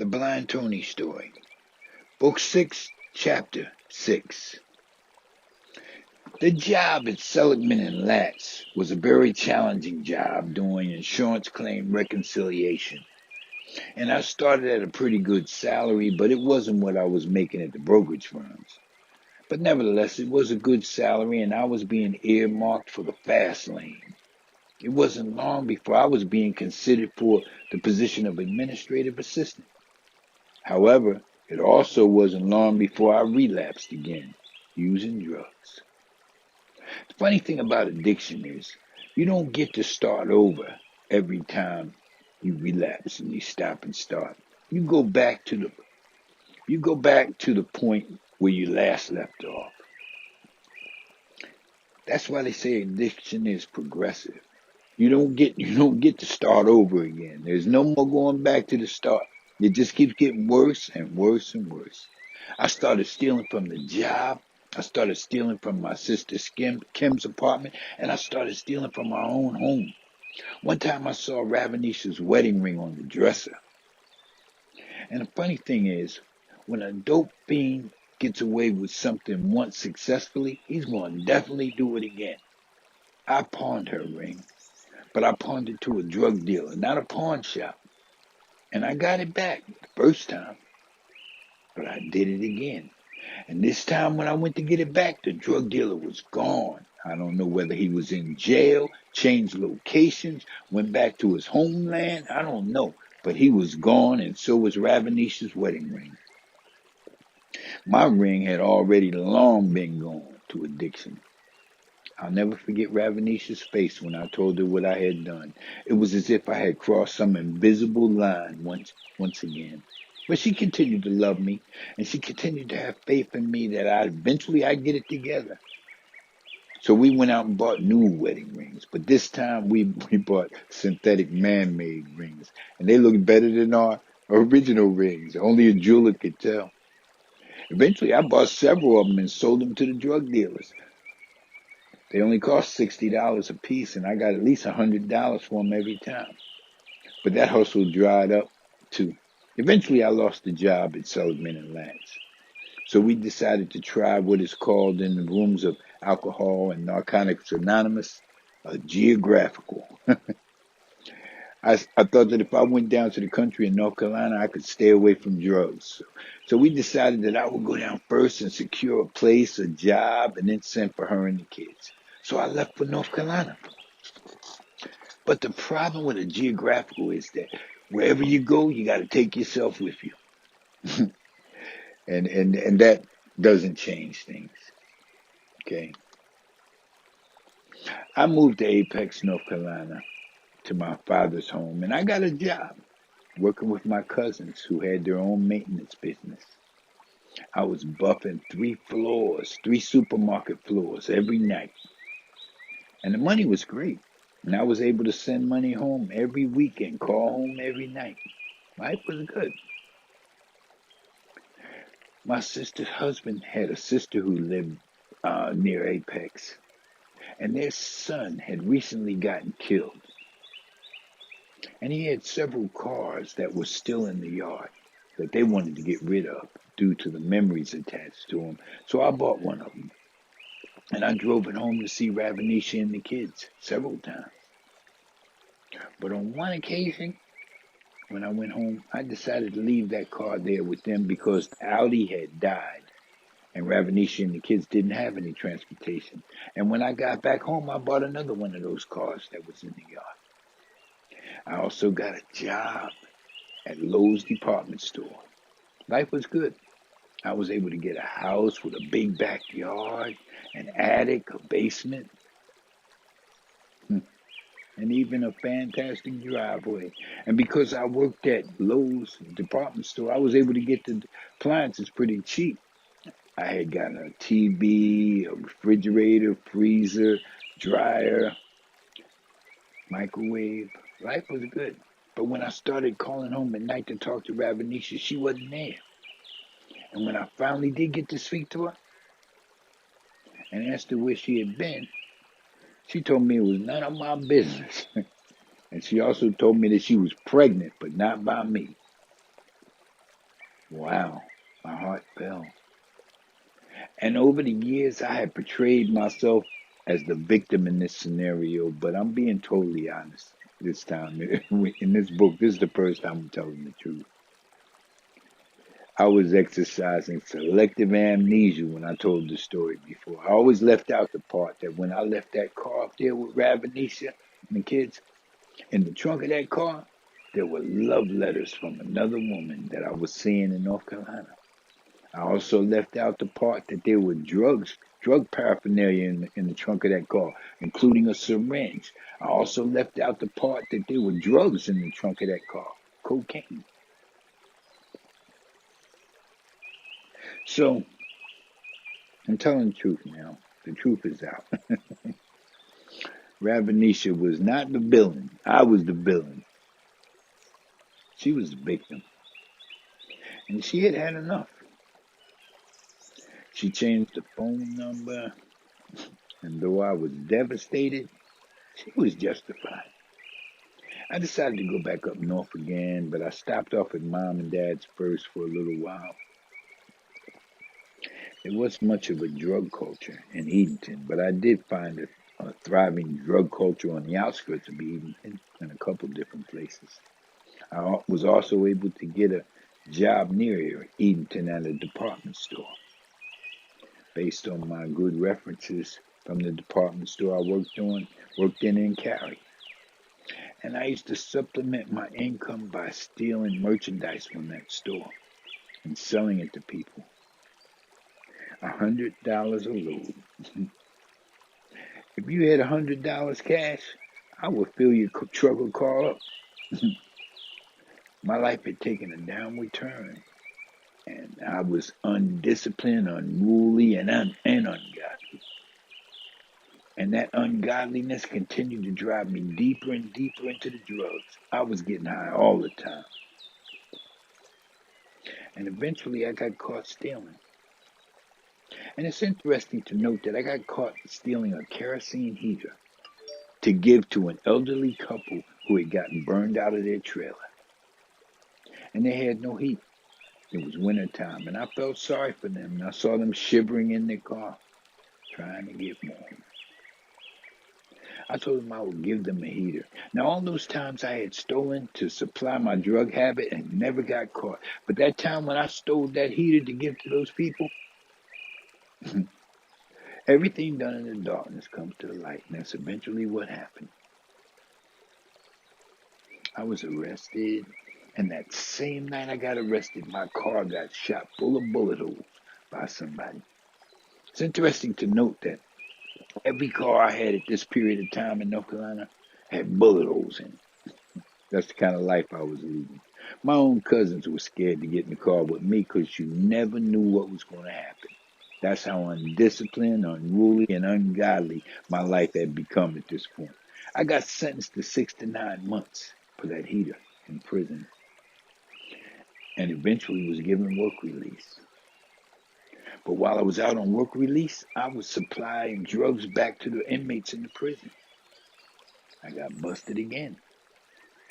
The Blind Tony Story, Book 6, Chapter 6. The job at Seligman and Latz was a very challenging job doing insurance claim reconciliation. And I started at a pretty good salary, but it wasn't what I was making at the brokerage firms. But nevertheless, it was a good salary, and I was being earmarked for the fast lane. It wasn't long before I was being considered for the position of administrative assistant. However, it also wasn't long before I relapsed again, using drugs. The funny thing about addiction is you don't get to start over every time you relapse and you stop and start. You go back to the point where you last left off. That's why they say addiction is progressive. You don't get to start over again. There's no more going back to the start. It just keeps getting worse and worse and worse. I started stealing from the job. I started stealing from my sister Kim's apartment, and I started stealing from my own home. One time I saw Ravenisha's wedding ring on the dresser. And the funny thing is, when a dope fiend gets away with something once successfully, he's going to definitely do it again. I pawned her ring, but I pawned it to a drug dealer, not a pawn shop. And I got it back the first time, but I did it again. And this time when I went to get it back, the drug dealer was gone. I don't know whether he was in jail, changed locations, went back to his homeland. I don't know. But he was gone, and so was Ravenisha's wedding ring. My ring had already long been gone to addiction. I'll never forget Ravenisha's face when I told her what I had done. It was as if I had crossed some invisible line once again. But she continued to love me, and she continued to have faith in me that eventually I'd get it together. So we went out and bought new wedding rings, but this time we bought synthetic man-made rings, and they looked better than our original rings. Only a jeweler could tell. Eventually, I bought several of them and sold them to the drug dealers. They only cost $60 a piece, and I got at least $100 for them every time. But that hustle dried up, too. Eventually, I lost the job at Seligman and Latz. So we decided to try what is called in the rooms of Alcohol and Narcotics Anonymous, a geographical. I thought that if I went down to the country in North Carolina, I could stay away from drugs. So we decided that I would go down first and secure a place, a job, and then send for her and the kids. So I left for North Carolina. But the problem with a geographical is that wherever you go, you got to take yourself with you. and that doesn't change things. Okay. I moved to Apex, North Carolina, to my father's home, and I got a job working with my cousins who had their own maintenance business. I was buffing 3 supermarket floors every night. And the money was great. And I was able to send money home every weekend, call home every night. Life was good. My sister's husband had a sister who lived near Apex. And their son had recently gotten killed. And he had several cars that were still in the yard that they wanted to get rid of due to the memories attached to them. So I bought one of them. And I drove it home to see Ravenisha and the kids several times. But on one occasion, when I went home, I decided to leave that car there with them because Audi had died. And Ravenisha and the kids didn't have any transportation. And when I got back home, I bought another one of those cars that was in the yard. I also got a job at Lowe's department store. Life was good. I was able to get a house with a big backyard, an attic, a basement, and even a fantastic driveway. And because I worked at Lowe's department store, I was able to get the appliances pretty cheap. I had gotten a TV, a refrigerator, freezer, dryer, microwave. Life was good. But when I started calling home at night to talk to Ravenisha, she wasn't there. And when I finally did get to speak to her and asked her where she had been, she told me it was none of my business. And she also told me that she was pregnant, but not by me. Wow, my heart fell. And over the years, I had portrayed myself as the victim in this scenario, but I'm being totally honest this time. In this book, this is the first time I'm telling the truth. I was exercising selective amnesia when I told the story before. I always left out the part that when I left that car up there with Ravenisha and the kids, in the trunk of that car, there were love letters from another woman that I was seeing in North Carolina. I also left out the part that there were drug paraphernalia in the trunk of that car, including a syringe. I also left out the part that there were drugs in the trunk of that car, cocaine. So, I'm telling the truth now. The truth is out. Ravenisha was not the villain. I was the villain. She was the victim. And she had had enough. She changed the phone number, and though I was devastated, she was justified. I decided to go back up north again, but I stopped off at Mom and Dad's first for a little while. There wasn't much of a drug culture in Edenton, but I did find a thriving drug culture on the outskirts of Edenton in a couple different places. I was also able to get a job near Edenton at a department store. Based on my good references from the department store I worked in Cary. And I used to supplement my income by stealing merchandise from that store and selling it to people. $100 a load. If you had $100 cash, I would fill your truck or car up. My life had taken a downward turn, and I was undisciplined, unruly, and ungodly. And that ungodliness continued to drive me deeper and deeper into the drugs. I was getting high all the time. And eventually I got caught stealing. And it's interesting to note that I got caught stealing a kerosene heater to give to an elderly couple who had gotten burned out of their trailer. And they had no heat. It was winter time, and I felt sorry for them. And I saw them shivering in their car, trying to get warm. I told them I would give them a heater. Now, all those times I had stolen to supply my drug habit and never got caught. But that time when I stole that heater to give to those people, everything done in the darkness comes to the light. And that's eventually what happened. I was arrested. And that same night I got arrested, my car got shot full of bullet holes by somebody. It's interesting to note that every car I had at this period of time in North Carolina had bullet holes in it. That's the kind of life I was leading. My own cousins were scared to get in the car with me because you never knew what was going to happen. That's how undisciplined, unruly, and ungodly my life had become at this point. I got sentenced to 6 to 9 months for that heater in prison and eventually was given work release. But while I was out on work release, I was supplying drugs back to the inmates in the prison. I got busted again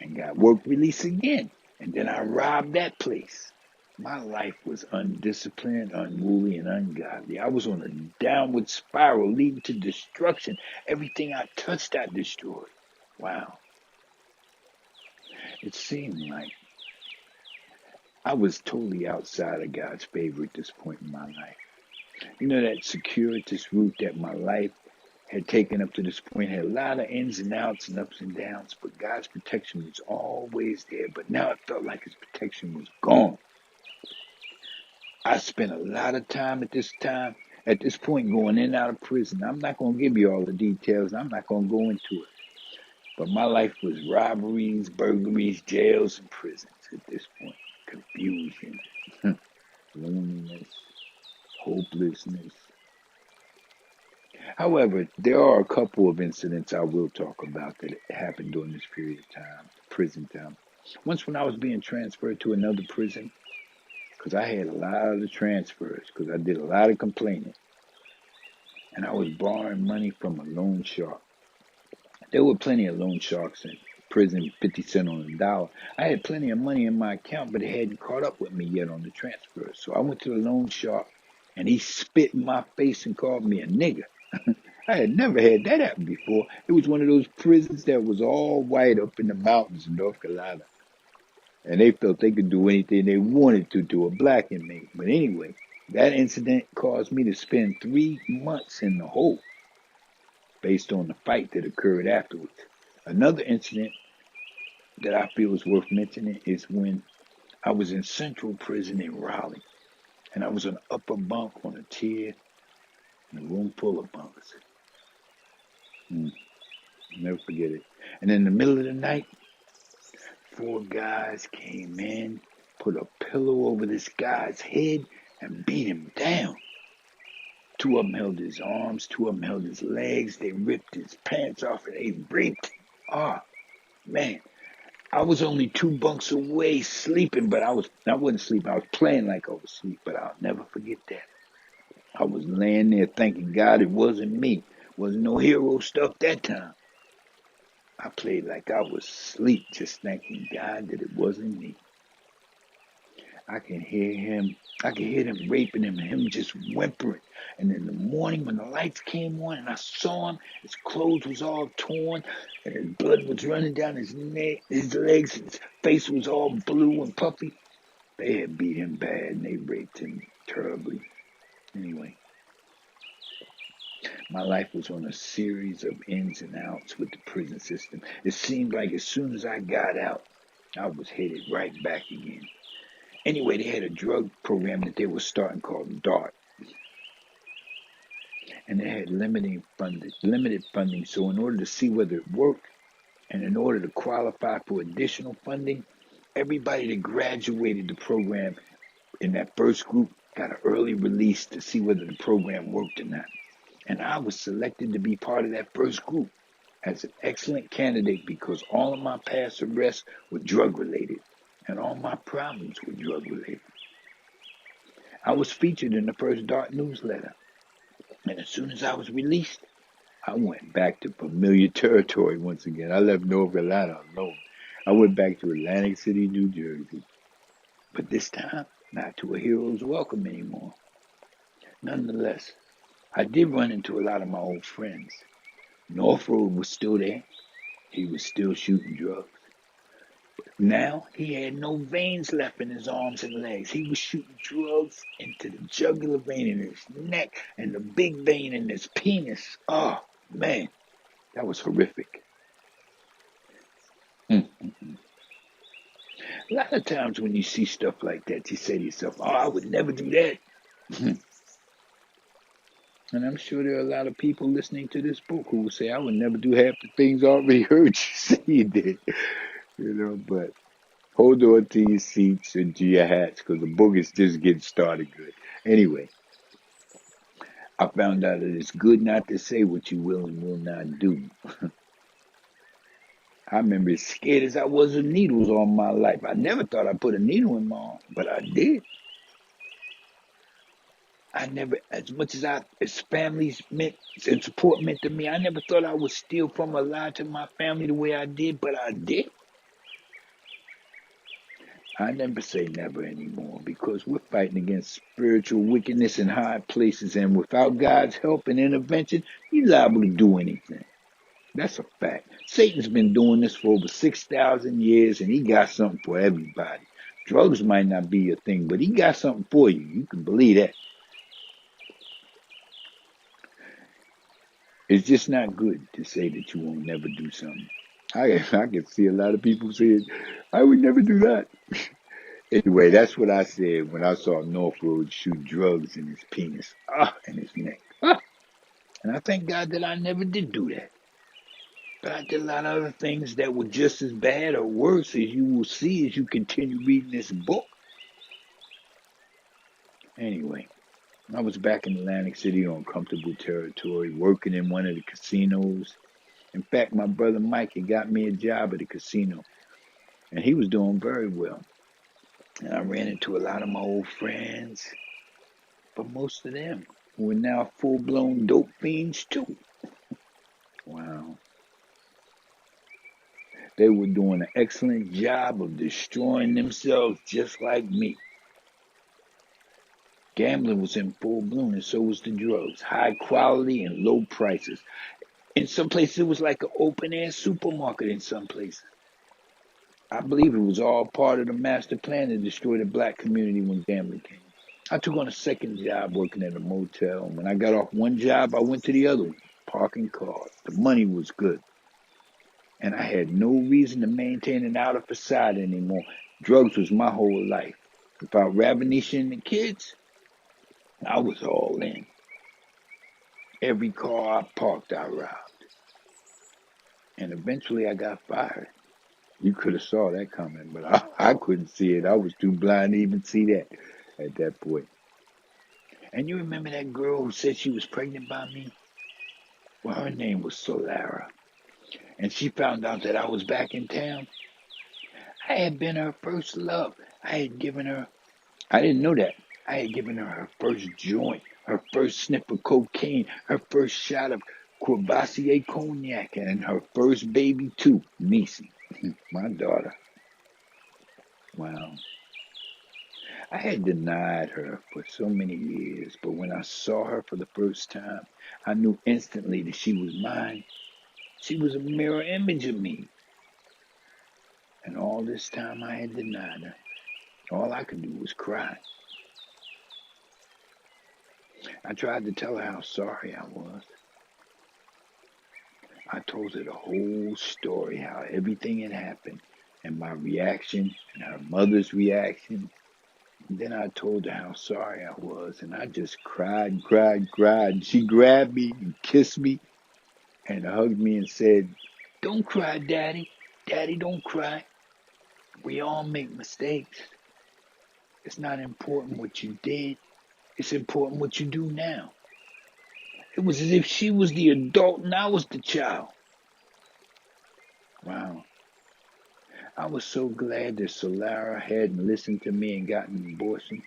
and got work release again. And then I robbed that place. My life was undisciplined, unruly, and ungodly. I was on a downward spiral leading to destruction. Everything I touched, I destroyed. Wow. It seemed like I was totally outside of God's favor at this point in my life. You know, that circuitous route that my life had taken up to this point had a lot of ins and outs and ups and downs, but God's protection was always there. But now it felt like his protection was gone. I spent a lot of time at this point, going in and out of prison. I'm not going to give you all the details. I'm not going to go into it. But my life was robberies, burglaries, jails, and prisons at this point. Confusion, loneliness, hopelessness. However, there are a couple of incidents I will talk about that happened during this period of time, prison time. Once when I was being transferred to another prison, because I had a lot of transfers, because I did a lot of complaining, and I was borrowing money from a loan shark. There were plenty of loan sharks prison 50 cents on the dollar. I had plenty of money in my account, but it hadn't caught up with me yet on the transfer. So I went to the loan shark, and he spit in my face and called me a nigger. I had never had that happen before. It was one of those prisons that was all white up in the mountains in North Carolina. And they felt they could do anything they wanted to a black inmate. But anyway, that incident caused me to spend 3 months in the hole based on the fight that occurred afterwards. Another incident that I feel is worth mentioning is when I was in Central Prison in Raleigh, and I was an upper bunk on a tier in a room full of bunks. Never forget it. And in the middle of the night, 4 guys came in, put a pillow over this guy's head, and beat him down. 2 of them held his arms, 2 of them held his legs. They ripped his pants off and they raped him. Oh, man. I was only 2 bunks away sleeping, but I wasn't sleeping. I was playing like I was asleep, but I'll never forget that. I was laying there thanking God it wasn't me. Wasn't no hero stuff that time. I played like I was asleep, just thanking God that it wasn't me. I can hear them raping him and him just whimpering. And in the morning when the lights came on and I saw him, his clothes was all torn and his blood was running down his neck, his legs, his face was all blue and puffy. They had beat him bad and they raped him terribly. Anyway, my life was on a series of ins and outs with the prison system. It seemed like as soon as I got out, I was headed right back again. Anyway, they had a drug program that they were starting called DART. And they had limited funding. So in order to see whether it worked and in order to qualify for additional funding, everybody that graduated the program in that first group got an early release to see whether the program worked or not. And I was selected to be part of that first group as an excellent candidate because all of my past arrests were drug related and all my problems were drug related. I was featured in the first DART newsletter. And as soon as I was released, I went back to familiar territory once again. I left North Carolina alone. I went back to Atlantic City, New Jersey. But this time, not to a hero's welcome anymore. Nonetheless, I did run into a lot of my old friends. North Road was still there. He was still shooting drugs. Now he had no veins left in his arms and legs. He was shooting drugs into the jugular vein in his neck and the big vein in his penis. Oh, man, that was horrific. Mm-mm-mm. A lot of times when you see stuff like that, you say to yourself, oh, I would never do that. And I'm sure there are a lot of people listening to this book who will say, I would never do half the things I already heard you say you did. But hold on to your seats and to your hats because the book is just getting started good. Anyway, I found out that it's good not to say what you will and will not do. I remember as scared as I was of needles all my life. I never thought I'd put a needle in my arm, but I did. I never, as much as families meant and support meant to me, I never thought I would steal from or lie to my family the way I did, but I did. I never say never anymore because we're fighting against spiritual wickedness in high places, and without God's help and intervention, you're liable to do anything. That's a fact. Satan's been doing this for over 6,000 years, and he got something for everybody. Drugs might not be your thing, but he got something for you. You can believe that. It's just not good to say that you won't never do something. I can see a lot of people saying, I would never do that. Anyway, that's what I said when I saw North Road shoot drugs in his penis, and his neck. And I thank God that I never did do that. But I did a lot of other things that were just as bad or worse, as you will see as you continue reading this book. Anyway, I was back in Atlantic City on comfortable territory, working in one of the casinos. In fact, my brother Mike had got me a job at a casino, and he was doing very well. And I ran into a lot of my old friends, but most of them were now full-blown dope fiends too. Wow. They were doing an excellent job of destroying themselves just like me. Gambling was in full bloom, and so was the drugs. High quality and low prices. In some places, it was like an open air supermarket in some places. I believe it was all part of the master plan to destroy the black community when gambling came. I took on a second job working at a motel. When I got off one job, I went to the other one, parking cars. The money was good, and I had no reason to maintain an outer facade anymore. Drugs was my whole life. Without Ravenisha and the kids, I was all in. Every car I parked, I robbed. And eventually I got fired. You could have saw that coming, but I couldn't see it. I was too blind to even see that at that point. And you remember that girl who said she was pregnant by me? Well, her name was Solara. And she found out that I was back in town. I had been her first love. I didn't know that. I had given her first joint, her first sniff of cocaine, her first shot of Courvoisier cognac, and her first baby too, Nisi, my daughter. Wow. I had denied her for so many years, but when I saw her for the first time, I knew instantly that she was mine. She was a mirror image of me. And all this time I had denied her. All I could do was cry. I tried to tell her how sorry I was. I told her the whole story, how everything had happened, and my reaction, and her mother's reaction. And then I told her how sorry I was, and I just cried, cried, cried. She grabbed me and kissed me and hugged me and said, "Don't cry, Daddy. Daddy, don't cry. We all make mistakes. It's not important what you did. It's important what you do now." It was as if she was the adult and I was the child. Wow. I was so glad that Solara hadn't listened to me and gotten an abortion.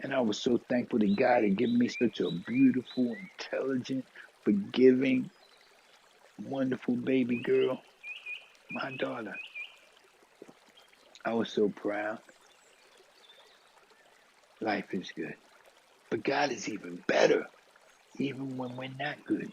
And I was so thankful that God had given me such a beautiful, intelligent, forgiving, wonderful baby girl, my daughter. I was so proud. Life is good. But God is even better, even when we're not good.